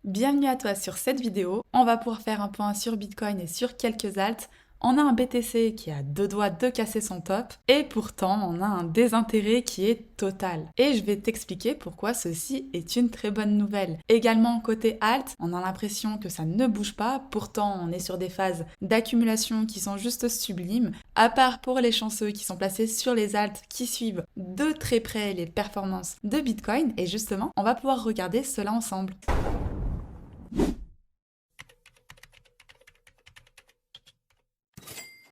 Bienvenue à toi sur cette vidéo. On va pouvoir faire un point sur Bitcoin et sur quelques alts. On a un BTC qui a deux doigts de casser son top et pourtant on a un désintérêt qui est total. Et je vais t'expliquer pourquoi ceci est une très bonne nouvelle. Également côté alt, on a l'impression que ça ne bouge pas, pourtant on est sur des phases d'accumulation qui sont juste sublimes, à part pour les chanceux qui sont placés sur les alts qui suivent de très près les performances de Bitcoin et justement on va pouvoir regarder cela ensemble.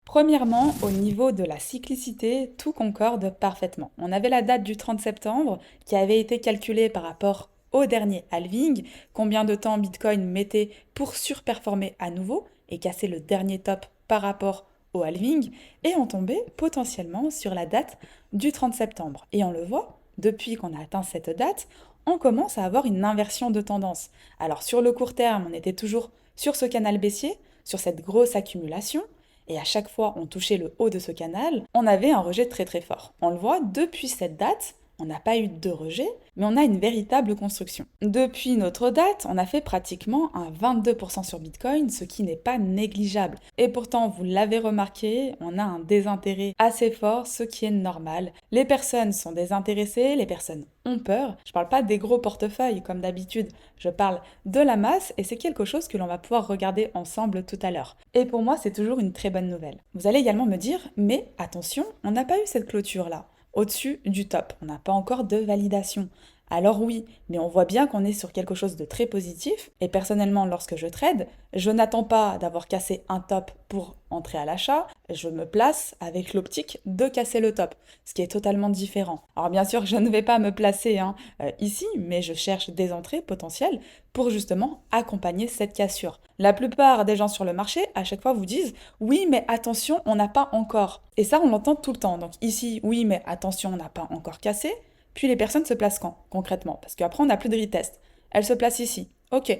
Premièrement, au niveau de la cyclicité, tout concorde parfaitement. On avait la date du 30 septembre qui avait été calculée par rapport au dernier halving, combien de temps Bitcoin mettait pour surperformer à nouveau et casser le dernier top par rapport au halving, et on tombait potentiellement sur la date du 30 septembre. Et on le voit, depuis qu'on a atteint cette date, on commence à avoir une inversion de tendance. Alors sur le court terme, on était toujours sur ce canal baissier, sur cette grosse accumulation, et à chaque fois on touchait le haut de ce canal, on avait un rejet très très fort. On le voit, depuis cette date, on n'a pas eu de rejet, mais on a une véritable construction. Depuis notre date, on a fait pratiquement un 22% sur Bitcoin, ce qui n'est pas négligeable. Et pourtant, vous l'avez remarqué, on a un désintérêt assez fort, ce qui est normal. Les personnes sont désintéressées, les personnes ont peur. Je parle pas des gros portefeuilles comme d'habitude, je parle de la masse et c'est quelque chose que l'on va pouvoir regarder ensemble tout à l'heure. Et pour moi, c'est toujours une très bonne nouvelle. Vous allez également me dire, mais attention, on n'a pas eu cette clôture-là au-dessus du top. On n'a pas encore de validation. Alors oui, mais on voit bien qu'on est sur quelque chose de très positif. Et personnellement, lorsque je trade, je n'attends pas d'avoir cassé un top pour entrer à l'achat. Je me place avec l'optique de casser le top, ce qui est totalement différent. Alors bien sûr, je ne vais pas me placer ici, mais je cherche des entrées potentielles pour justement accompagner cette cassure. La plupart des gens sur le marché, à chaque fois, vous disent oui, mais attention, on n'a pas encore. Et ça, on l'entend tout le temps. Donc ici, oui, mais attention, on n'a pas encore cassé. Puis les personnes se placent quand, concrètement? Parce qu'après, on n'a plus de retest. Elles se placent ici. Ok.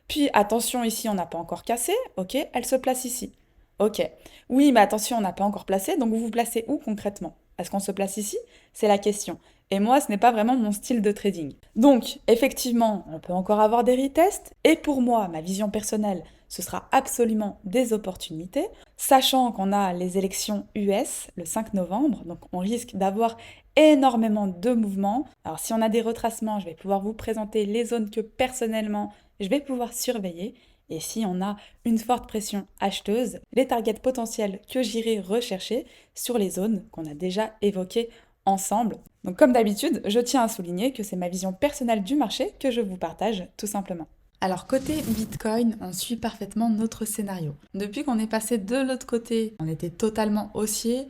Puis attention, ici, on n'a pas encore cassé. Ok. Elles se placent ici. Ok. Oui, mais attention, on n'a pas encore placé. Donc vous vous placez où concrètement? Est-ce qu'on se place ici? C'est la question. Et moi, ce n'est pas vraiment mon style de trading. Donc, effectivement, on peut encore avoir des retests. Et pour moi, ma vision personnelle, ce sera absolument des opportunités, sachant qu'on a les élections US le 5 novembre, donc on risque d'avoir énormément de mouvements. Alors si on a des retracements, je vais pouvoir vous présenter les zones que personnellement, je vais pouvoir surveiller. Et si on a une forte pression acheteuse, les targets potentiels que j'irai rechercher sur les zones qu'on a déjà évoquées ensemble. Donc comme d'habitude, je tiens à souligner que c'est ma vision personnelle du marché que je vous partage tout simplement. Alors côté Bitcoin, on suit parfaitement notre scénario. Depuis qu'on est passé de l'autre côté, on était totalement haussier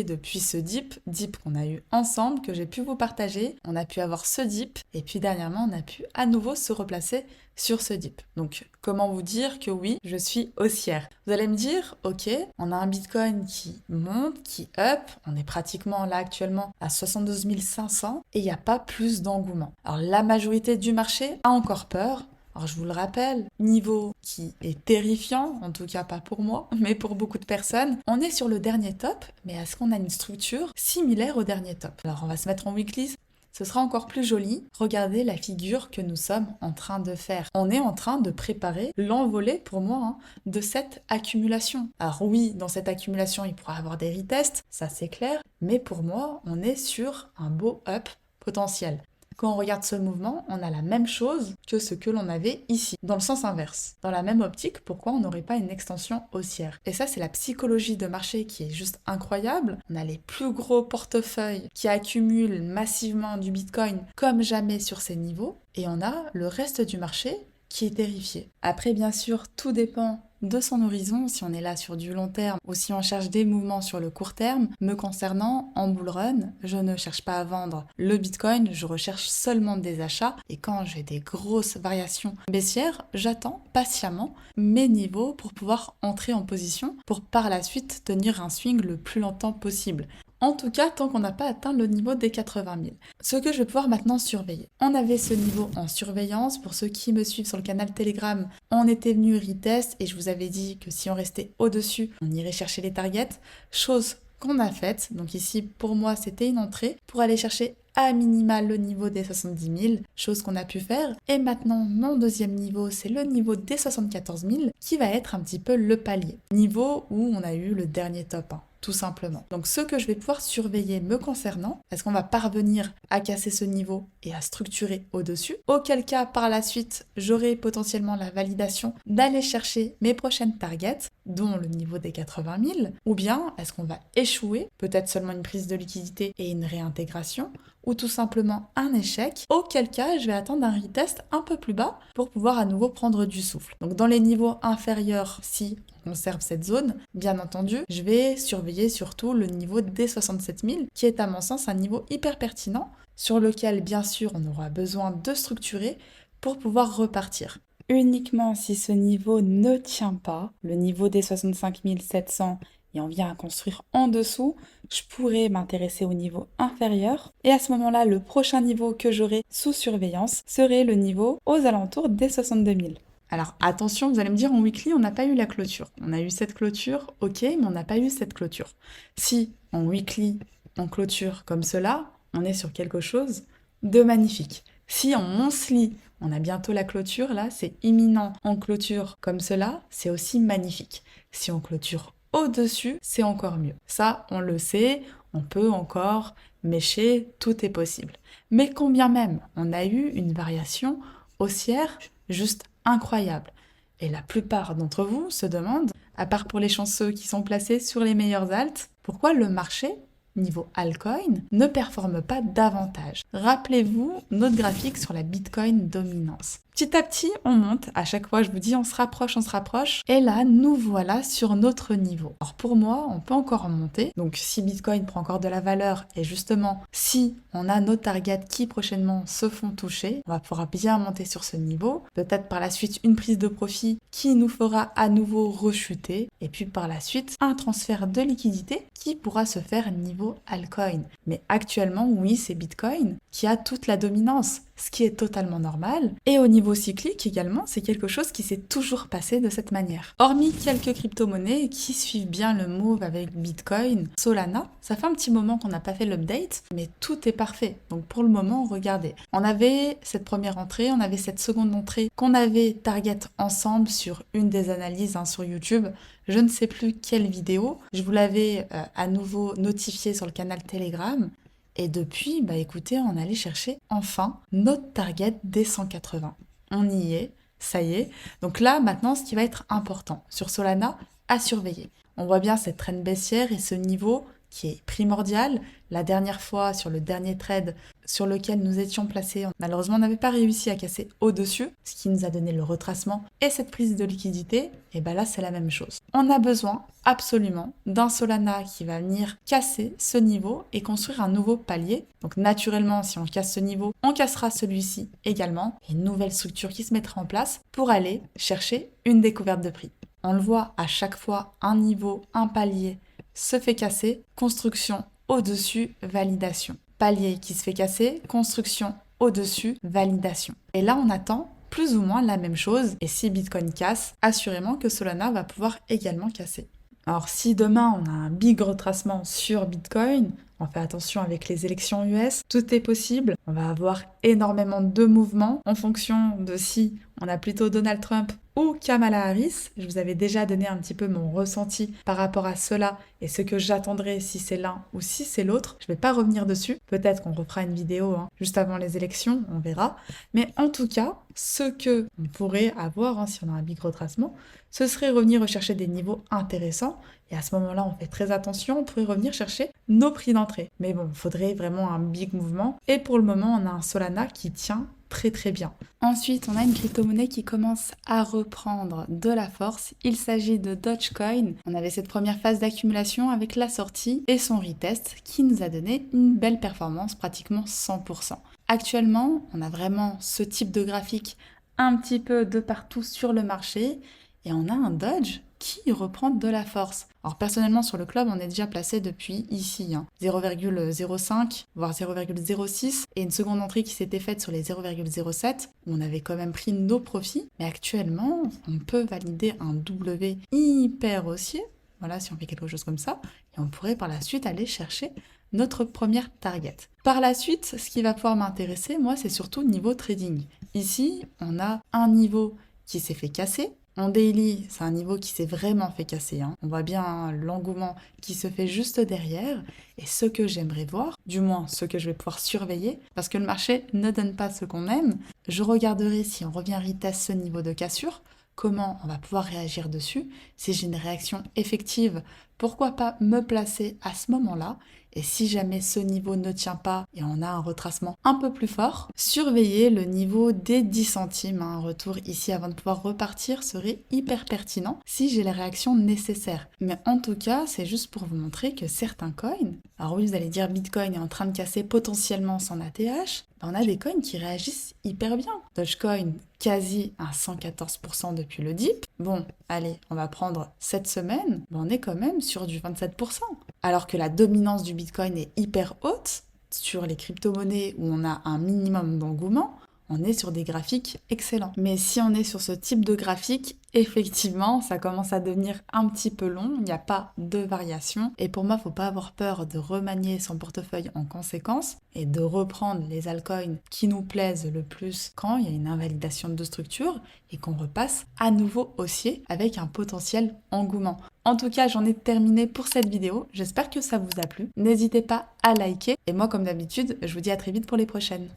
depuis ce dip qu'on a eu ensemble, que j'ai pu vous partager. On a pu avoir ce dip, et puis dernièrement, on a pu à nouveau se replacer sur ce dip. Donc comment vous dire que oui, je suis haussière? Vous allez me dire, ok, on a un Bitcoin qui monte, qui up, on est pratiquement là actuellement à 72 500 et il n'y a pas plus d'engouement. Alors la majorité du marché a encore peur. Alors je vous le rappelle, niveau qui est terrifiant, en tout cas pas pour moi, mais pour beaucoup de personnes, on est sur le dernier top, mais est-ce qu'on a une structure similaire au dernier top? Alors on va se mettre en weekly, ce sera encore plus joli. Regardez la figure que nous sommes en train de faire. On est en train de préparer l'envolée, pour moi, de cette accumulation. Alors oui, dans cette accumulation, il pourra y avoir des retests, ça c'est clair, mais pour moi, on est sur un beau up potentiel. Quand on regarde ce mouvement, on a la même chose que ce que l'on avait ici, dans le sens inverse. Dans la même optique, pourquoi on n'aurait pas une extension haussière? Et ça, c'est la psychologie de marché qui est juste incroyable. On a les plus gros portefeuilles qui accumulent massivement du Bitcoin comme jamais sur ces niveaux, et on a le reste du marché qui est terrifié. Après, bien sûr, tout dépend de son horizon, si on est là sur du long terme ou si on cherche des mouvements sur le court terme. Me concernant, en bull run, je ne cherche pas à vendre le Bitcoin, je recherche seulement des achats. Et quand j'ai des grosses variations baissières, j'attends patiemment mes niveaux pour pouvoir entrer en position pour par la suite tenir un swing le plus longtemps possible. En tout cas, tant qu'on n'a pas atteint le niveau des 80 000. Ce que je vais pouvoir maintenant surveiller. On avait ce niveau en surveillance. Pour ceux qui me suivent sur le canal Telegram, on était venu retest et je vous avais dit que si on restait au-dessus, on irait chercher les targets. Chose qu'on a faite. Donc ici, pour moi, c'était une entrée pour aller chercher à minima le niveau des 70 000, chose qu'on a pu faire. Et maintenant, mon deuxième niveau, c'est le niveau des 74 000, qui va être un petit peu le palier. Niveau où on a eu le dernier top 1. Tout simplement. Donc ce que je vais pouvoir surveiller me concernant, est-ce qu'on va parvenir à casser ce niveau et à structurer au-dessus? Auquel cas, par la suite, j'aurai potentiellement la validation d'aller chercher mes prochaines targets, dont le niveau des 80 000, ou bien est-ce qu'on va échouer, peut-être seulement une prise de liquidité et une réintégration, ou tout simplement un échec, auquel cas je vais attendre un retest un peu plus bas pour pouvoir à nouveau prendre du souffle. Donc dans les niveaux inférieurs, si on conserve cette zone, bien entendu, je vais surveiller surtout le niveau des 67 000, qui est à mon sens un niveau hyper pertinent, sur lequel bien sûr on aura besoin de structurer pour pouvoir repartir. Uniquement si ce niveau ne tient pas, le niveau des 65 700, et on vient à construire en dessous, je pourrais m'intéresser au niveau inférieur. Et à ce moment-là, le prochain niveau que j'aurai sous surveillance serait le niveau aux alentours des 62 000. Alors attention, vous allez me dire, en weekly, on n'a pas eu la clôture. On a eu cette clôture, ok, mais on n'a pas eu cette clôture. Si en weekly, on clôture comme cela, on est sur quelque chose de magnifique. Si en monthly, on a bientôt la clôture, là, c'est imminent. En clôture comme cela, c'est aussi magnifique. Si on clôture au-dessus, c'est encore mieux. Ça, on le sait, on peut encore mécher, tout est possible. Mais combien même, on a eu une variation haussière juste incroyable. Et la plupart d'entre vous se demandent, à part pour les chanceux qui sont placés sur les meilleurs alts, pourquoi le marché, niveau altcoin, ne performe pas davantage. Rappelez-vous notre graphique sur la Bitcoin dominance. Petit à petit, on monte. À chaque fois, je vous dis, on se rapproche, on se rapproche. Et là, nous voilà sur notre niveau. Alors pour moi, on peut encore monter. Donc si Bitcoin prend encore de la valeur et justement, si on a nos targets qui prochainement se font toucher, on va pouvoir bien monter sur ce niveau. Peut-être par la suite une prise de profit qui nous fera à nouveau rechuter. Et puis par la suite, un transfert de liquidité qui pourra se faire niveau altcoin. Mais actuellement, oui, c'est Bitcoin qui a toute la dominance, ce qui est totalement normal. Et au niveau cyclique également, c'est quelque chose qui s'est toujours passé de cette manière. Hormis quelques crypto-monnaies qui suivent bien le move avec Bitcoin, Solana, ça fait un petit moment qu'on n'a pas fait l'update, mais tout est parfait. Donc pour le moment, regardez. On avait cette première entrée, on avait cette seconde entrée qu'on avait target ensemble sur une des analyses sur YouTube. Je ne sais plus quelle vidéo. Je vous l'avais à nouveau notifié sur le canal Telegram. Et depuis, écoutez, on allait chercher enfin notre target des 180. On y est, ça y est. Donc là, maintenant, ce qui va être important sur Solana, à surveiller. On voit bien cette trend baissière et ce niveau qui est primordial. La dernière fois, sur le dernier trade sur lequel nous étions placés, malheureusement, on n'avait pas réussi à casser au-dessus, ce qui nous a donné le retracement et cette prise de liquidité. Et là, c'est la même chose. On a besoin absolument d'un Solana qui va venir casser ce niveau et construire un nouveau palier. Donc naturellement, si on casse ce niveau, on cassera celui-ci également. Et une nouvelle structure qui se mettra en place pour aller chercher une découverte de prix. On le voit à chaque fois, un niveau, un palier se fait casser, construction au-dessus, validation. Palier qui se fait casser, construction au-dessus, validation. Et là, on attend plus ou moins la même chose. Et si Bitcoin casse, assurément que Solana va pouvoir également casser. Alors si demain on a un big retracement sur Bitcoin, on fait attention avec les élections US, tout est possible. On va avoir énormément de mouvements en fonction de si on a plutôt Donald Trump ou Kamala Harris. Je vous avais déjà donné un petit peu mon ressenti par rapport à cela et ce que j'attendrai si c'est l'un ou si c'est l'autre. Je ne vais pas revenir dessus. Peut-être qu'on refera une vidéo juste avant les élections, on verra. Mais en tout cas, ce que on pourrait avoir si on a un big retracement, ce serait revenir rechercher des niveaux intéressants. Et à ce moment-là, on fait très attention, on pourrait revenir chercher nos prix d'entrée. Mais bon, il faudrait vraiment un big mouvement. Et pour le moment, on a un Solana qui tient très très bien. Ensuite, on a une crypto-monnaie qui commence à reprendre de la force. Il s'agit de Dogecoin. On avait cette première phase d'accumulation avec la sortie et son retest qui nous a donné une belle performance, pratiquement 100%. Actuellement, on a vraiment ce type de graphique un petit peu de partout sur le marché et on a un Doge qui reprend de la force. Alors personnellement sur le club on est déjà placé depuis ici, 0,05 voire 0,06 et une seconde entrée qui s'était faite sur les 0,07 où on avait quand même pris nos profits, mais actuellement on peut valider un W hyper haussier, voilà si on fait quelque chose comme ça, et on pourrait par la suite aller chercher notre première target. Par la suite, ce qui va pouvoir m'intéresser, moi, c'est surtout niveau trading. Ici, on a un niveau qui s'est fait casser. En daily, c'est un niveau qui s'est vraiment fait casser, hein. On voit bien hein, l'engouement qui se fait juste derrière. Et ce que j'aimerais voir, du moins ce que je vais pouvoir surveiller, parce que le marché ne donne pas ce qu'on aime, je regarderai si on revient retest ce niveau de cassure, comment on va pouvoir réagir dessus. Si j'ai une réaction effective, pourquoi pas me placer à ce moment-là. Et si jamais ce niveau ne tient pas et on a un retracement un peu plus fort, surveiller le niveau des 10 centimes. Un retour ici avant de pouvoir repartir serait hyper pertinent si j'ai les réactions nécessaires. Mais en tout cas, c'est juste pour vous montrer que certains coins, alors oui, vous allez dire Bitcoin est en train de casser potentiellement son ATH, on a des coins qui réagissent hyper bien. Dogecoin, quasi à 114% depuis le dip. Bon, allez, on va prendre cette semaine, on est quand même sur du 27%. Alors que la dominance du Bitcoin est hyper haute, sur les crypto-monnaies où on a un minimum d'engouement, on est sur des graphiques excellents. Mais si on est sur ce type de graphique, effectivement, ça commence à devenir un petit peu long, il n'y a pas de variation. Et pour moi, il ne faut pas avoir peur de remanier son portefeuille en conséquence et de reprendre les altcoins qui nous plaisent le plus quand il y a une invalidation de structure et qu'on repasse à nouveau haussier avec un potentiel engouement. En tout cas, j'en ai terminé pour cette vidéo. J'espère que ça vous a plu. N'hésitez pas à liker. Et moi, comme d'habitude, je vous dis à très vite pour les prochaines.